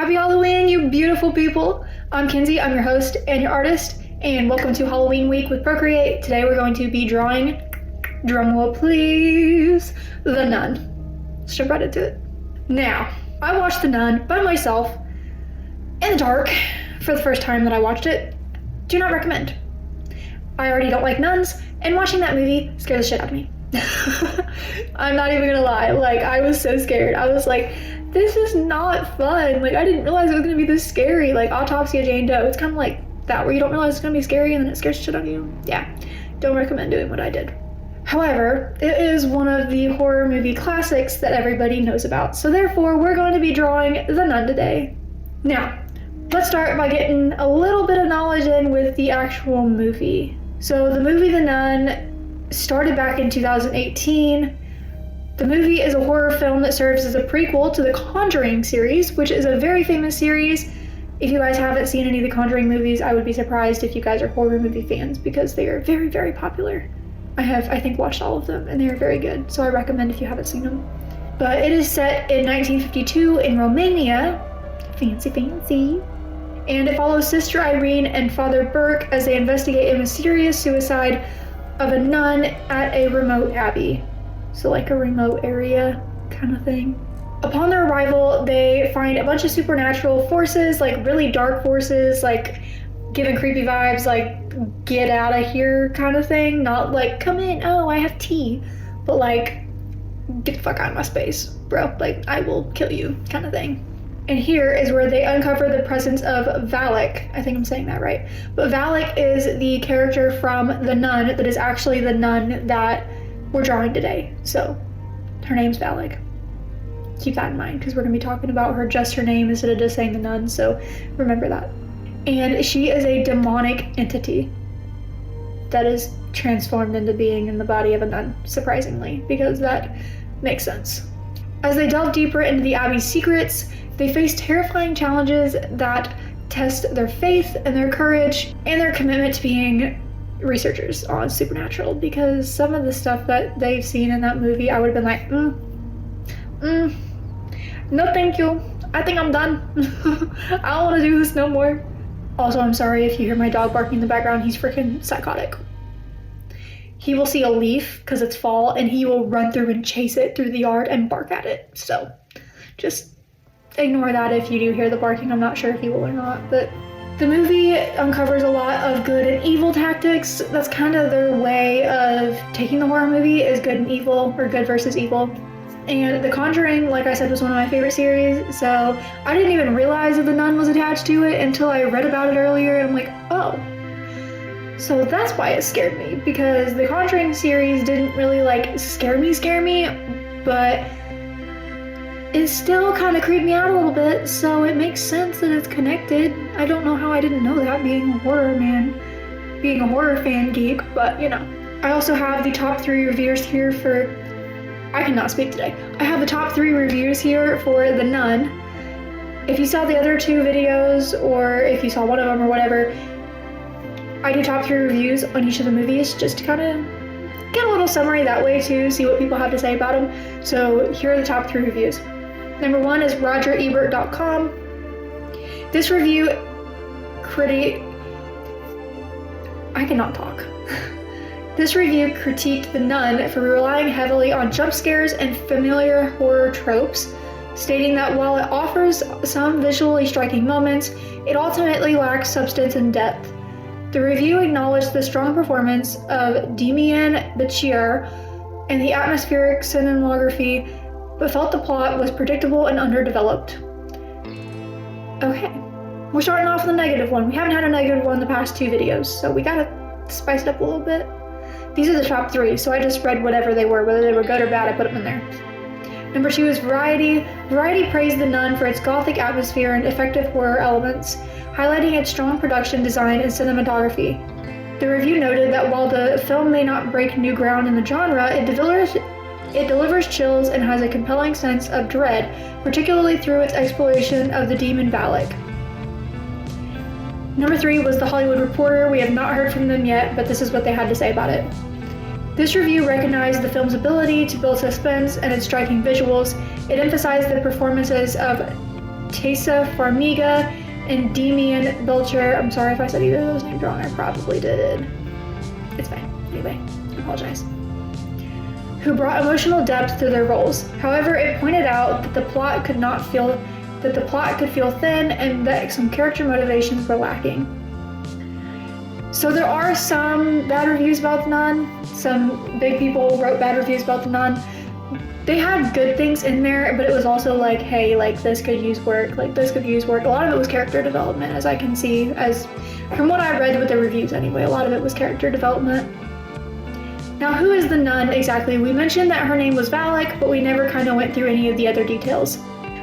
Happy Halloween, you beautiful people! I'm Kenzie, I'm your host and your artist, and welcome to Halloween week with Procreate. Today we're going to be drawing, drumroll please, The Nun. Let's jump right into it. Now, I watched The Nun by myself, in the dark, for the first time that I watched it. Do not recommend. I already don't like nuns, and watching that movie scared the shit out of me. I'm not even gonna lie, I was so scared. I was like, this is not fun. I didn't realize it was gonna be this scary. Autopsy of Jane Doe. It's kind of like that, where you don't realize it's gonna be scary and then it scares the shit out of you. Yeah, don't recommend doing what I did. However, it is one of the horror movie classics that everybody knows about. So therefore, we're going to be drawing The Nun today. Now, let's start by getting a little bit of knowledge in with the actual movie. So the movie The Nun started back in 2018. The movie is a horror film that serves as a prequel to the Conjuring series, which is a very famous series. If you guys haven't seen any of the Conjuring movies, I would be surprised if you guys are horror movie fans because they are very, very popular. I have, I think, watched all of them and they are very good, so I recommend if you haven't seen them. But it is set in 1952 in Romania. Fancy, fancy. And it follows Sister Irene and Father Burke as they investigate a mysterious suicide of a nun at a remote abbey. So a remote area kind of thing. Upon their arrival, they find a bunch of supernatural forces, really dark forces, giving creepy vibes, get out of here kind of thing. Not come in, oh, I have tea. But get the fuck out of my space, bro. I will kill you kind of thing. And here is where they uncover the presence of Valak. I think I'm saying that right. But Valak is the character from The Nun that is actually the nun that we're drawing today. So her name's Valak. Keep that in mind because we're going to be talking about her, just her name, instead of just saying The Nun. So remember that. And she is a demonic entity that is transformed into being in the body of a nun, surprisingly, because that makes sense. As they delve deeper into the Abbey's secrets, they face terrifying challenges that test their faith and their courage and their commitment to being researchers on supernatural, because some of the stuff that they've seen in that movie, I would have been no thank you. I think I'm done. I don't want to do this no more. Also, I'm sorry if you hear my dog barking in the background. He's freaking psychotic. He will see a leaf because it's fall and he will run through and chase it through the yard and bark at it. So just ignore that if you do hear the barking. I'm not sure if he will or not, but the movie uncovers a lot of good and evil tactics. That's kind of their way of taking the horror movie, is good and evil, or good versus evil. And The Conjuring, like I said, was one of my favorite series, so I didn't even realize that The Nun was attached to it until I read about it earlier, and I'm like, oh. So that's why it scared me, because the Conjuring series didn't really scare me, but it still kind of creeped me out a little bit, so it makes sense that it's connected. I don't know how I didn't know that, being a horror fan geek, but I also have the top 3 reviews here for, I cannot speak today. I have the top 3 reviews here for The Nun. If you saw the other 2 videos, or if you saw one of them or whatever, I do top 3 reviews on each of the movies just to kind of get a little summary that way too, see what people have to say about them. So here are the top 3 reviews. Number 1 is RogerEbert.com. This review I cannot talk. This review critiqued The Nun for relying heavily on jump scares and familiar horror tropes, stating that while it offers some visually striking moments, it ultimately lacks substance and depth. The review acknowledged the strong performance of Demian Bichir and the atmospheric cinematography, but felt the plot was predictable and underdeveloped. Okay, we're starting off with a negative one. We haven't had a negative one in the past 2 videos, so we gotta spice it up a little bit. These are the top 3, so I just read whatever they were, whether they were good or bad, I put them in there. Number 2 is Variety. Variety praised The Nun for its gothic atmosphere and effective horror elements, highlighting its strong production design and cinematography. The review noted that while the film may not break new ground in the genre, it delivers chills and has a compelling sense of dread, particularly through its exploration of the demon Valak. Number 3 was The Hollywood Reporter. We have not heard from them yet, but this is what they had to say about it. This review recognized the film's ability to build suspense and its striking visuals. It emphasized the performances of Tessa Farmiga and Demian Belcher. I'm sorry if I said either of those names wrong. I probably did. It's fine. Anyway, I apologize. Who brought emotional depth to their roles. However, it pointed out that the plot could feel thin and that some character motivations were lacking. So there are some bad reviews about The Nun. Some big people wrote bad reviews about The Nun. They had good things in there, but it was also like, hey, like this could use work, like this could use work. A lot of it was character development, as I can see, as from what I read with the reviews anyway, a lot of it was character development. Now, who is the nun exactly? We mentioned that her name was Valak, but we never kind of went through any of the other details.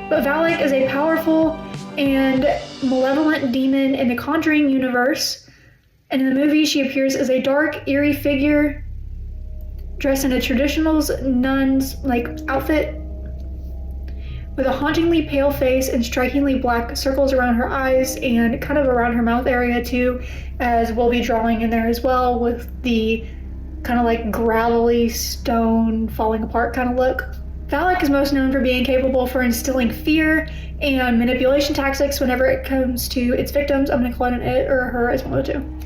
But Valak is a powerful and malevolent demon in the Conjuring universe. And in the movie, she appears as a dark, eerie figure dressed in a traditional nun's outfit with a hauntingly pale face and strikingly black circles around her eyes and kind of around her mouth area too, as we'll be drawing in there as well with the kind of like gravelly stone falling apart kind of look. Valak is most known for being capable for instilling fear and manipulation tactics whenever it comes to its victims. I'm going to call it an it or a her, as one of the two.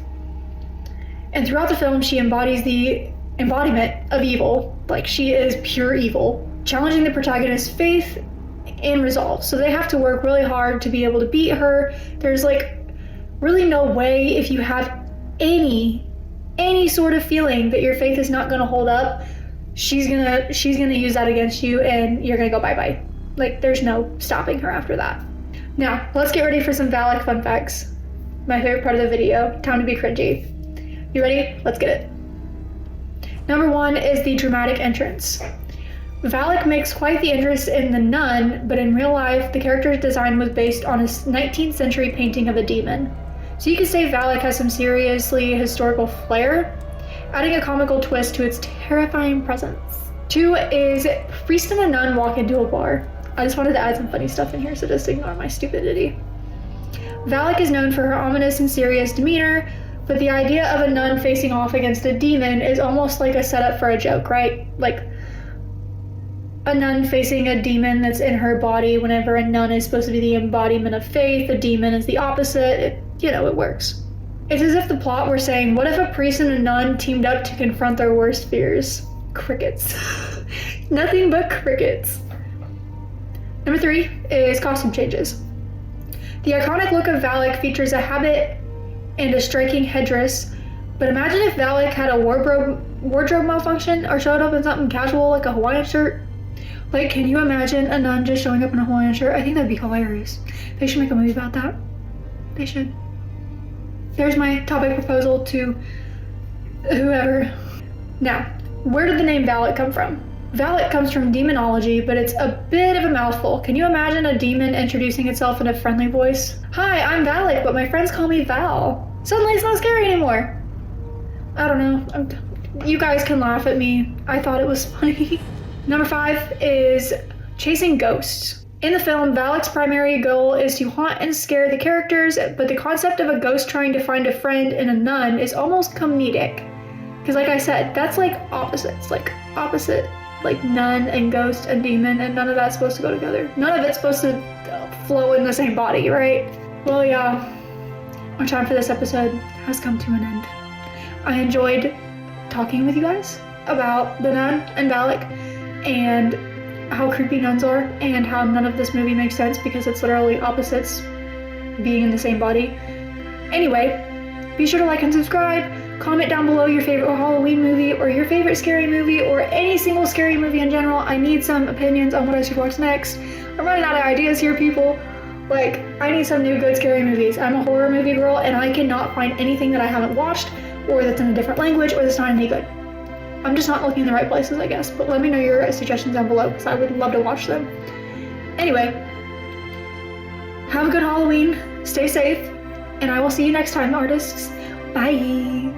And throughout the film, she embodies the embodiment of evil. Like, she is pure evil, challenging the protagonist's faith and resolve. So they have to work really hard to be able to beat her. There's like really no way, if you have any sort of feeling that your faith is not going to hold up, she's gonna use that against you and you're gonna go bye-bye. Like, there's no stopping her after that. Now, let's get ready for some Valak fun facts. My favorite part of the video. Time to be cringy. You ready? Let's get it. Number 1 is the dramatic entrance. Valak makes quite the entrance in The Nun, but in real life, the character's design was based on a 19th century painting of a demon. So you could say Valak has some seriously historical flair, adding a comical twist to its terrifying presence. 2 is priest and a nun walk into a bar. I just wanted to add some funny stuff in here, so just ignore my stupidity. Valak is known for her ominous and serious demeanor, but the idea of a nun facing off against a demon is almost like a setup for a joke, right? Like a nun facing a demon that's in her body. Whenever a nun is supposed to be the embodiment of faith, a demon is the opposite. It works. It's as if the plot were saying, what if a priest and a nun teamed up to confront their worst fears? Crickets. Nothing but crickets. Number 3 is costume changes. The iconic look of Valak features a habit and a striking headdress, but imagine if Valak had a wardrobe malfunction or showed up in something casual like a Hawaiian shirt. Like, can you imagine a nun just showing up in a Hawaiian shirt? I think that'd be hilarious. They should make a movie about that. They should. There's my topic proposal to whoever. Now, where did the name Valak come from? Valak comes from demonology, but it's a bit of a mouthful. Can you imagine a demon introducing itself in a friendly voice? Hi, I'm Valak, but my friends call me Val. Suddenly it's not scary anymore. I don't know. You guys can laugh at me. I thought it was funny. Number 5 is chasing ghosts. In the film, Valak's primary goal is to haunt and scare the characters, but the concept of a ghost trying to find a friend in a nun is almost comedic. Because like I said, that's like opposites. Like opposite, like nun and ghost and demon, and none of that's supposed to go together. None of it's supposed to flow in the same body, right? Well, yeah, our time for this episode has come to an end. I enjoyed talking with you guys about The Nun and Valak and how creepy nuns are and how none of this movie makes sense because it's literally opposites being in the same body. Anyway, be sure to like and subscribe. Comment down below your favorite Halloween movie or your favorite scary movie or any single scary movie in general. I need some opinions on what I should watch next. I'm running out of ideas here, people. Like, I need some new good scary movies. I'm a horror movie girl and I cannot find anything that I haven't watched or that's in a different language or that's not any good. I'm just not looking in the right places, I guess. But let me know your suggestions down below because I would love to watch them. Anyway, have a good Halloween. Stay safe. And I will see you next time, artists. Bye.